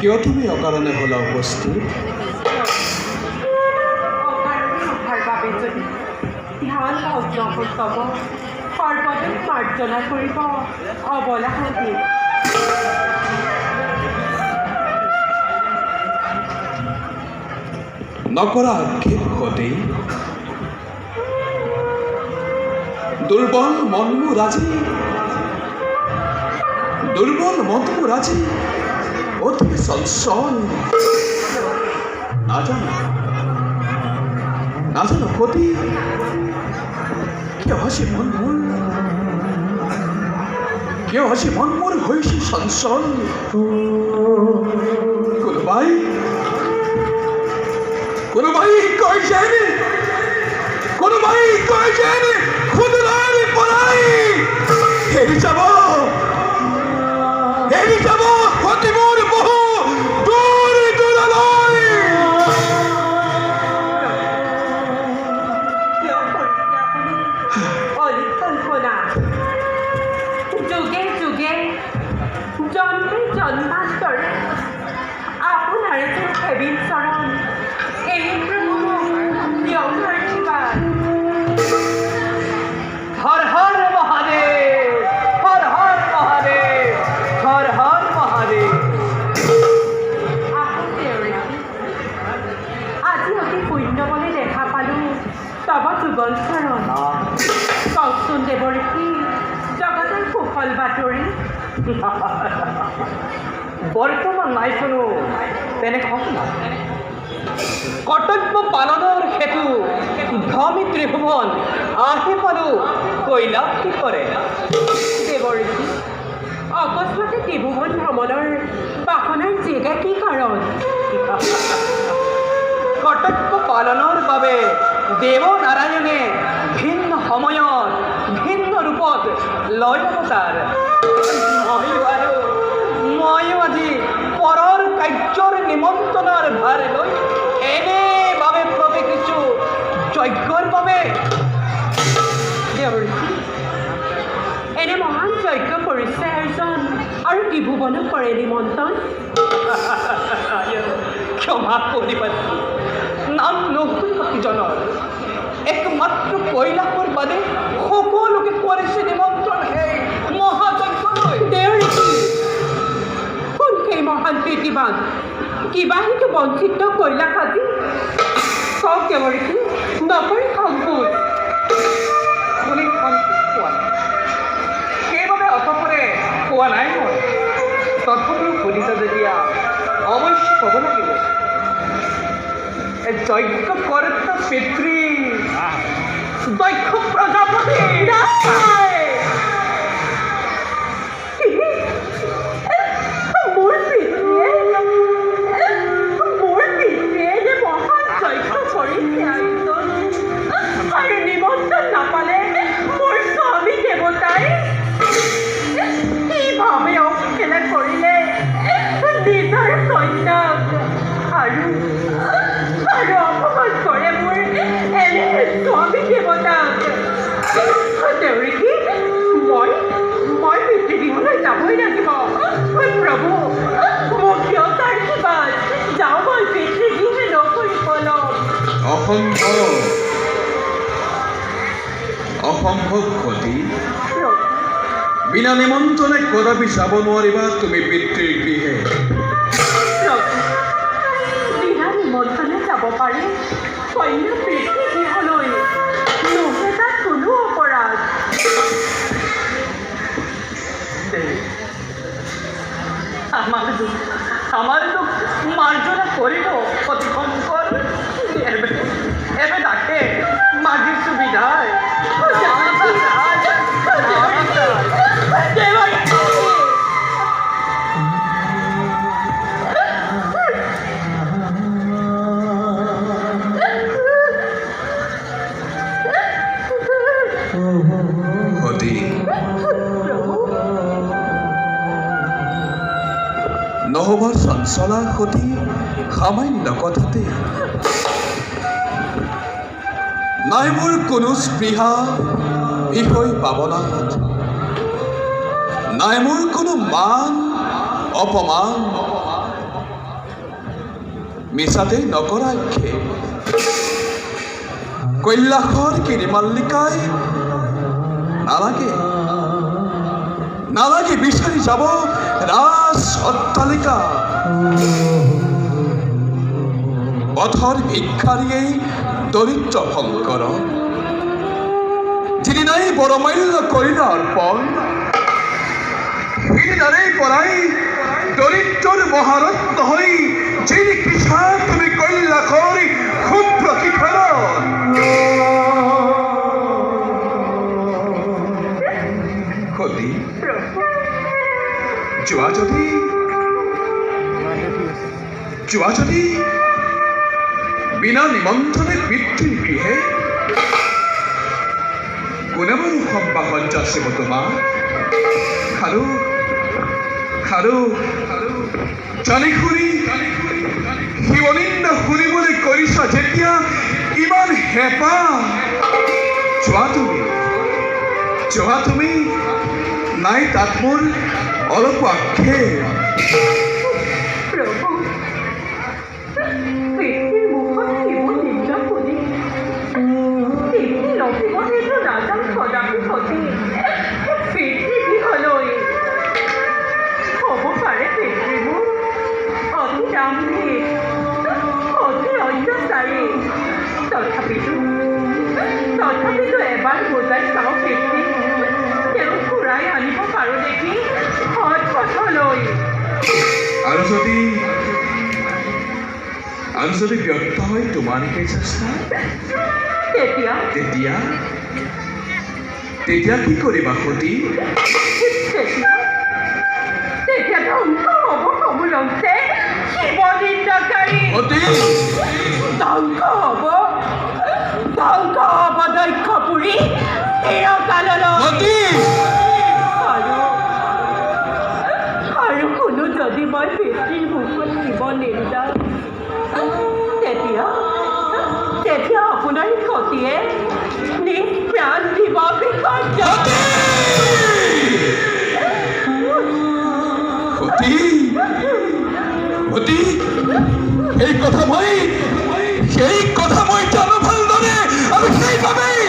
কিয় তুমি অকাৰণে হ'লা উপস্থিত? সৰ্বদা মাৰ্জনা কৰিব অবলা সতী। নকৰা আক্ষেপ সতী। দুৰ্বল মন মোৰ আজি, দুৰ্বল মন মোৰ আজি অতি চঞ্চল। নাজানো নাজানো সতী, কিয় আজি মন মোৰ, কিয় আজি মন মোৰ হৈছে চঞ্চল। কোনোবাই কোনোবাই কয় যেন, কোনোবাই কয় যেন খুদুৰাৰ পৰাই এৰি যাব, এৰি যাব সতী মোৰ বহু দূৰ দূৰলৈ। যুগে যুগে জন্মে জন্মান্তৰে আপোনাৰ সেবিন চৰণ এই প্ৰভু হৰ হৰ মহাদেব, হৰ হৰ মহাদেব, হৰ হৰ মহাদেব। আজি অতি পুণ্য বলে দেখা পালো তব যুগল চৰণ। কওকচোন দেৱৰ্ষি, জগতৰ কুশল বাতৰি। বৰ্তমান নাই কোনো তেনে ঘটনা। কৰ্তব্য পালনৰ হেতু ধ্বমি ত্ৰিভুৱন আহি পালো, কৈলাস কি কৰে। দেৱৰ্ষি, অকস্মাতে ত্ৰিভুৱন ভ্ৰমণৰ বাসনাৰ জেগা কি কাৰণ? কৰ্তব্য পালনৰ বাবে দেৱ নাৰায়ণে ভিন্ন সময়ত ভিন্ন ৰূপত লয় অৱতাৰ। ময়ো আজি পৰৰ কাৰ্যৰ নিমন্ত্ৰণৰ ভাৰ লৈ এনে বাবে প্ৰৱেশিছো যজ্ঞৰ বাবে। দেৱৰ্ষি, এনে মহান যজ্ঞ কৰিছে আয়োজন আৰু ত্ৰিভুৱনক কৰে নিমন্ত্ৰণ। ক্ষমা কৰিবা, নাম নজনৰ একমাত্ৰ কৈলাসৰ বাদে সকলোকে কৰিছে নিমন্ত্ৰণ সেই মহাযজ্ঞলৈ। দেৱৰ্ষি, কোন সেই মহান কীৰ্তিবান? কিবা সেইটো বঞ্চিত কৈলাস আজি? কওক দেৱৰ্ষি, নকৰি সম্পূৰ্ণ। শুনি শান্তি পোৱা নাই, সেইবাবে অতপৰে পোৱা নাই মই। তথাপিও সুধিছা যেতিয়া অৱশ্যে ক'ব লাগিব। যজ্ঞ কৰ্তা পিতৃ দক্ষ প্ৰজাপতি। মোৰ পিতৃয়ে যে মহান যজ্ঞ কৰিছে আয়োজন আৰু নিমন্ত্ৰণ নাপালে মোৰ স্বামী দেৱতাই কিভাৱে অৱহেলা কৰিলে নিজৰ কন্যাক আৰু অপমান কৰে মোৰ এনে স্বামী দেৱতাক। দেৱৰ্ষি, মই পিতৃগৃহলৈ যাবই লাগিব। প্ৰভু, মোক কিয় তাৰ কিবা যাওঁ, মই পিতৃগৃহে নকৰিব ল'ম। অসম্ভৱ, অসম্ভৱ সতী। বিনা নিমন্ত্ৰণে কদাপি যাব নোৱাৰিবা তুমি পিতৃৰ গৃহে। বিনা নিমন্ত্ৰণে যাব পাৰে কন্যা পিতৃগৃহলৈ, নহয় তাত কোনো অপৰাধ। আমাৰ লোক মাৰ্জনা কৰিব অতি শঙ্কৰ। এবে ডাকে মাঝিৰ সুবিধায় সতী, নহ'ব চঞ্চলা সতী সামান্য কথাতে। নাই মোৰ কোনো স্পৃহা বিষয় পাবনাত, নাই মোৰ কোনো মান অপমান। মিছাতে নকৰা আক্ষেপ কৈলাসৰ কিৰিমাল্লিকাই নালাগে নালাগে বিচাৰি যাব ৰাজ অট্টালিকা পথৰ ভিক্ষাৰীয়ে দৰিদ্ৰ শংকৰ যিনি নাই বৰমাল্য কৰিলা অৰ্পণ সিদিনাৰেই পৰাই দৰিদ্ৰৰ মহাৰত্ন হৈ যিনি কিছা তুমি কৈলাসৰ ক্ষুদ্ৰ শিখৰত সতী যোৱা যদি বিনা নিমন্ত্ৰণে পিতৃৰ গৃহে কোনে বাৰু সম্বাসন যাচিব তোমাৰ খাৰু জানি শুনি শিৱনিন্দ শুনিবলৈ কৰিছা যেতিয়া ইমান হেঁপাহ যোৱা তুমি নাই তাত মোৰ অলপ আক্ষেপ প্ৰভু পিতৃৰ মুখত শিৱ নিন্দা শুনি পিতৃ লভিবনেতো নাযাম সদাপি সতী পিতৃ গৃহলৈ হ'ব পাৰে পিতৃ মোৰ অতি দাম্ভিক অতি অত্যাচাৰী তথাপিতো এবাৰ বুজাই চাওঁ পিতৃ তেওঁ ঘূৰাই আনিব পাৰোঁ নেকি সৎ পথলৈ আৰু যদি ব্যৰ্থ হয় তোমালোকে চেষ্টা তেতিয়া কি কৰিবা সতী তেতিয়া ধ্বংস হ'ব সমূলংশে শিৱ নিন্দাকাৰী ধ্বংস হ'ব দক্ষপুৰী চিৰকাললৈ আৰু কোনো যদি মই পিতৃৰ মুখত শিৱ নিন্দা তেতিয়া আপোনাৰ সতীয়ে নিজ-প্ৰাণ দিব বিসৰ্জন সেই কথা মই জানো ভালদৰে আৰু সেইবাবেই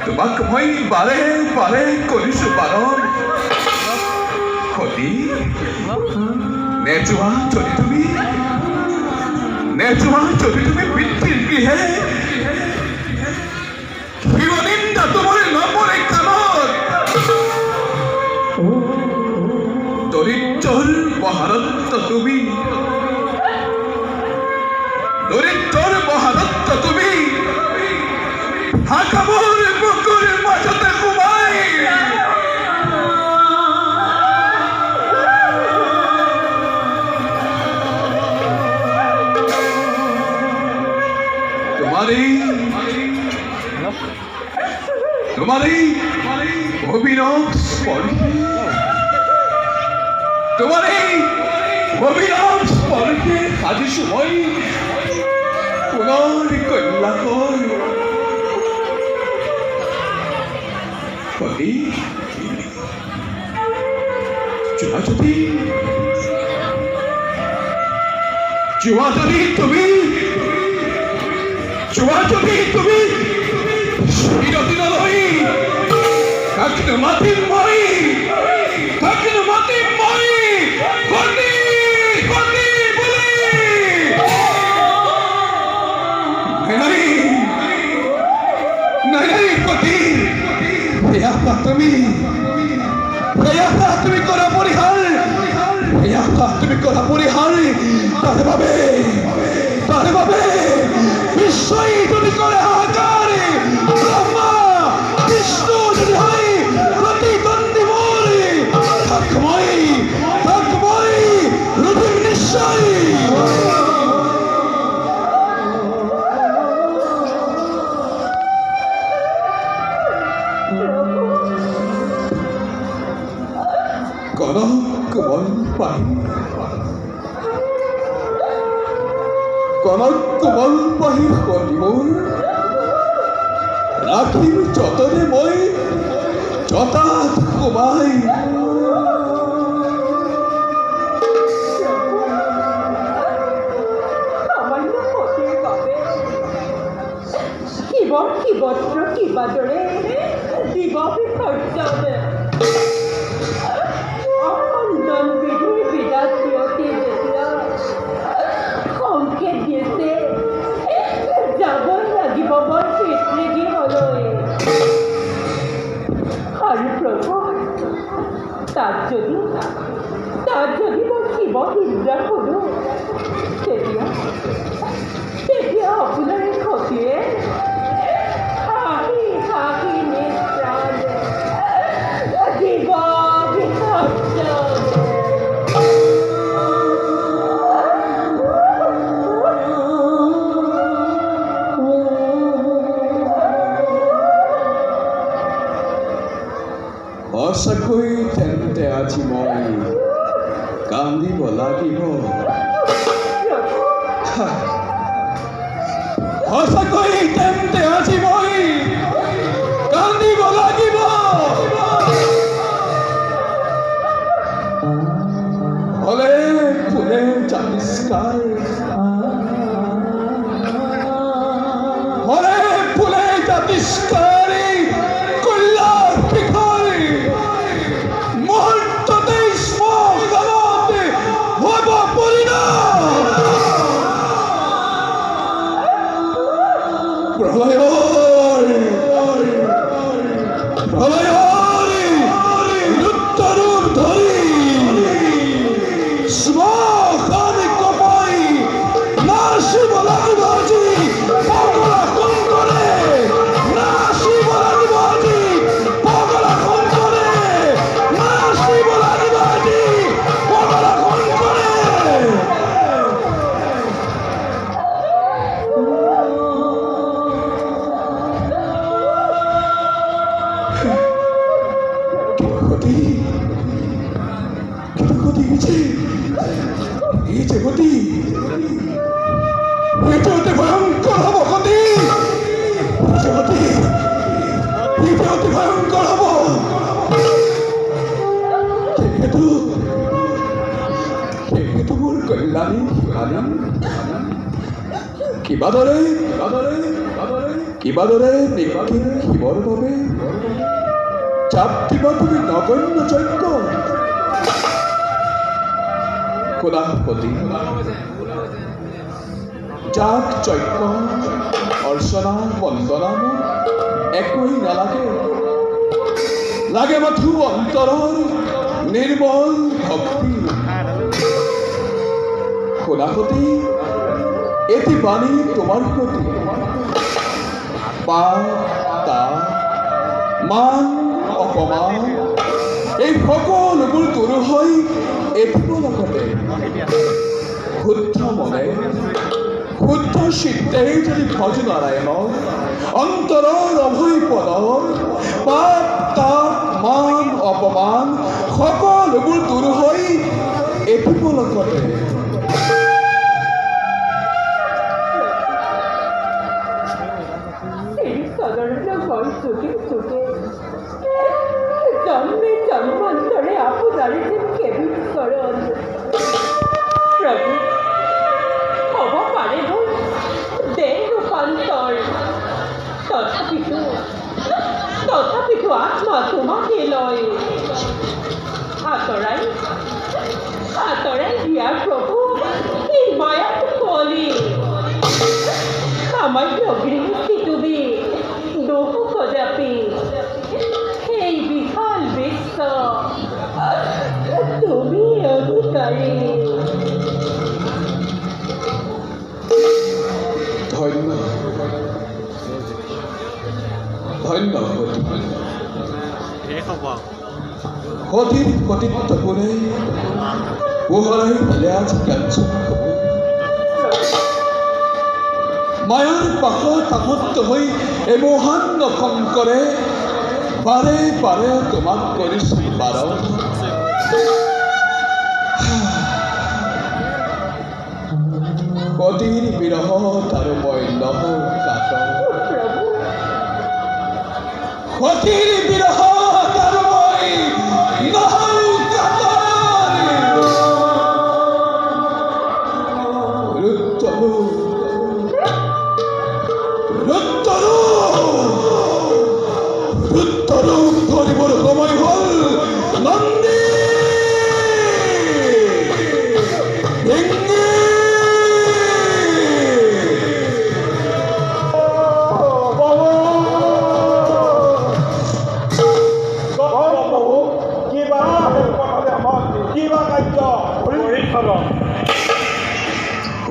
তোমাক মই বাৰে বাৰে কৰিছো বাৰণ সতী নেযোৱা যদি তুমি পিতৃৰ গৃহে শিৱনিন্দা তোমাৰ নপৰে কাণত দৰিদ্ৰৰ মহাৰত্ন তুমি হাকামৰ বুকুৰ মাজতে সোমাই তোমাৰ এই অভিনৱ স্পৰ্শে সাজিছো মই পুনৰ কৈলাসৰ সতী যোৱা যদি তুমি চিৰদিনলৈ কাকনো মাতিম মই সতী নাই সতী তুমি কৰা পৰিহাৰ তাৰে বাবে বিশ্বই যদি কৰে হাহাকাৰ ব্ৰহ্মা বিষ্ণু যদি হয় প্ৰতিদ্বন্দ্বী মোৰ তাক মই ৰুধিম নিশ্চয় কনক কোমল পাহি সতী মোৰ ৰাখিম যতনে মই যতাত সোমাই সামান্য ক্ষতিৰ বাবে শিৱৰ শিৱত্ৰ কিবাদৰে দিব বিসৰ্জন অসন্দন বিধিৰ বিৰাট ব্যক্তি যেতিয়া সংকেত দিছে যাবই লাগিব মই পিতৃগৃহলৈ আৰু প্ৰভু তাত যদি মই শিৱ নিন্দা কৰোঁ তেতিয়া আপোনাৰ এই ক্ষতিয়ে হাঁহি হাঁহি নিশ্চয় দিব সঁচাকৈ তেন্তে আজি মই কান্দিব লাগিব সঁচাকৈ তেন্তে আজি মই কান্দিব লাগিব হলে ফুলে জাতিষ্কাৰ হলে ফুলে জাতিষ্কাৰী কল্যাণ শিখৰী মুহূৰ্ততে শ্মশানতে হ'ব পৰিণাম প্ৰলয়ৰ নৃত্যৰূপ ধৰি শ্মশান কপাই নাচিব লাগিব আজি পগলা শংকৰে নাচিব লাগিব আজি পগলা শংকৰে নাচিব লাগিব আজি পগলা শংকৰে ভয়ঙ্কৰ হব গতি ভয়ঙ্কৰ হব সেইটো মোৰ কল্যাণী কিবাদৰে নিকট শিৱৰ বাবে চাপ দিবা তুমি নগণ্য যজ্ঞ কোলাপতি যাক যজ্ঞ অৰ্চনা বন্দনা একোৱেই নালাগে লাগে মাথো অন্তৰৰ নিৰ্মল ভক্তি কোলাপতি এটি বাণী তোমাৰ প্ৰতি পাপ তাপ মান অপমান এই সকলোবোৰ দূৰ হৈ এটিব লগতে শুদ্ধ মনে শুদ্ধ চিত্তেৰে যদি ভজ নাৰায়ণক অন্তৰৰ অভয় পদৰ পাপ তাপ মান অপমান সকলোবোৰ দূৰ হৈ এটিব লগতে জন্মে জন্মান্তৰে আপনাৰে যে কেবিন কৰণ প্ৰভু হব পাৰে মোৰ দেহ ৰূপান্তৰ তথাপিতো আত্মা তোমাকে লয় আঁতৰাই দিয়া প্ৰভু এই মায়াত কলি সামান্য গৃহস্থী তুমি নহো কদাপি এই বিশাল বিশ্ব তুমি অধিকাৰী ধন্যবাদ সতীৰ সতীত্ব কোনে পোহৰাই দিলে আজি জ্ঞানচুক মায়াৰ পাশত আবদ্ধ হৈ এই মহান শংকৰে বাৰে বাৰে তোমাক কৰিছো বাৰ সতীৰ বিৰহত আৰু মই নহ কাতৰ সতীৰ বিৰহত আৰু মই ৰূপ ধৰিবৰ সময় হল নন্দী ভেঙ্গে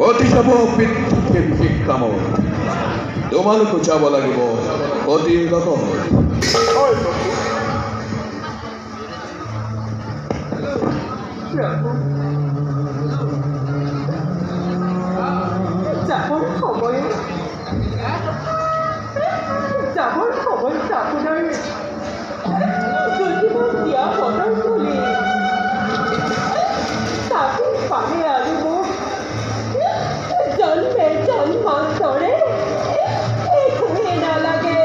অতি যাব পৃথিৱীৰ বিশেষ কামত তোমালোকো যাব লাগিব অতি লগত যাবৰ সময় আপোনাৰ যদি মই বিয়া সদৰ চলি তাকে পালে আৰু মোক জন্মে জন্মান্তৰে একোৱে নালাগে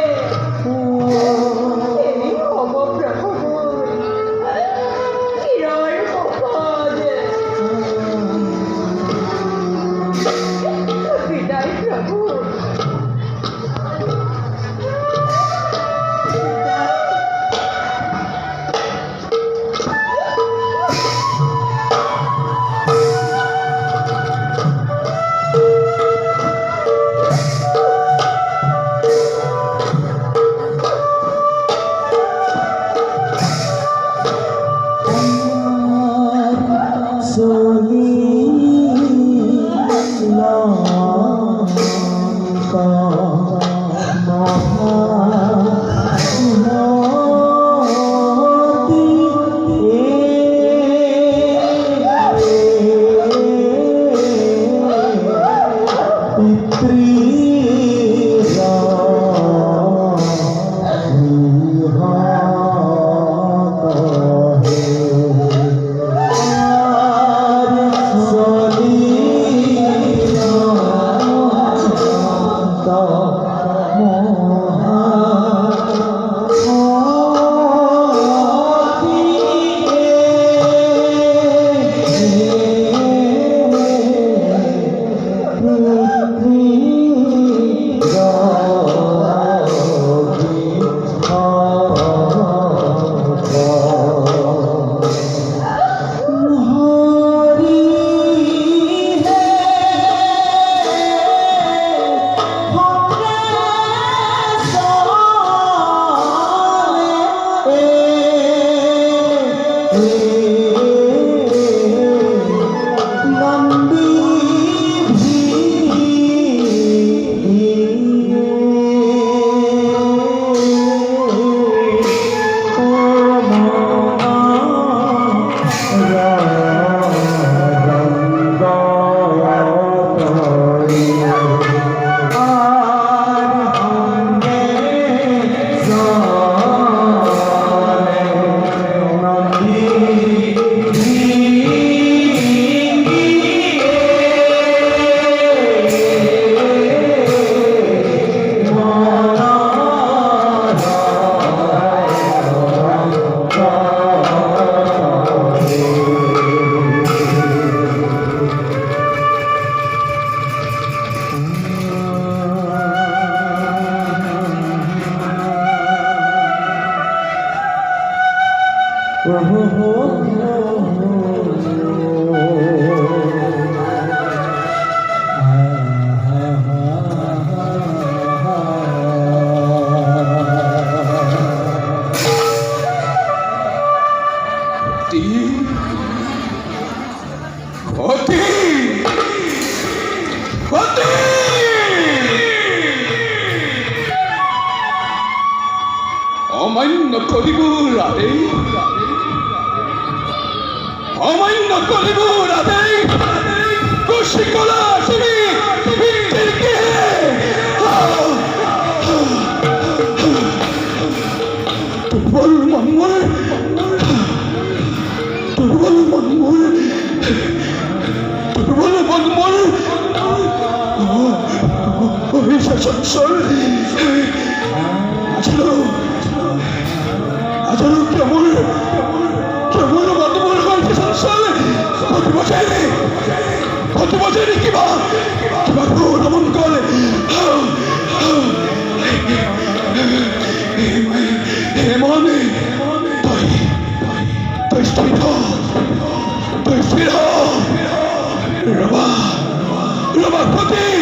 এই সমপ্ৰভু চিৰৰ মুখত বিদায় প্ৰভু অমান্য কৰিবোৰ আদেই অমান্য কৰিবোৰ আদেই কুশিকলা তুমি দুৰ্বল মনমূল দুৰ্বল মনমূল দুৰ্বল মনমূল চঞ্চল আজৰো কেমন মনমূল হৈছে চঞ্চল কত বছৰে কিবা ভ্ৰমণ কৰে মনে স্থিত তই স্থিৰ হ ৰবা ৰবা সতী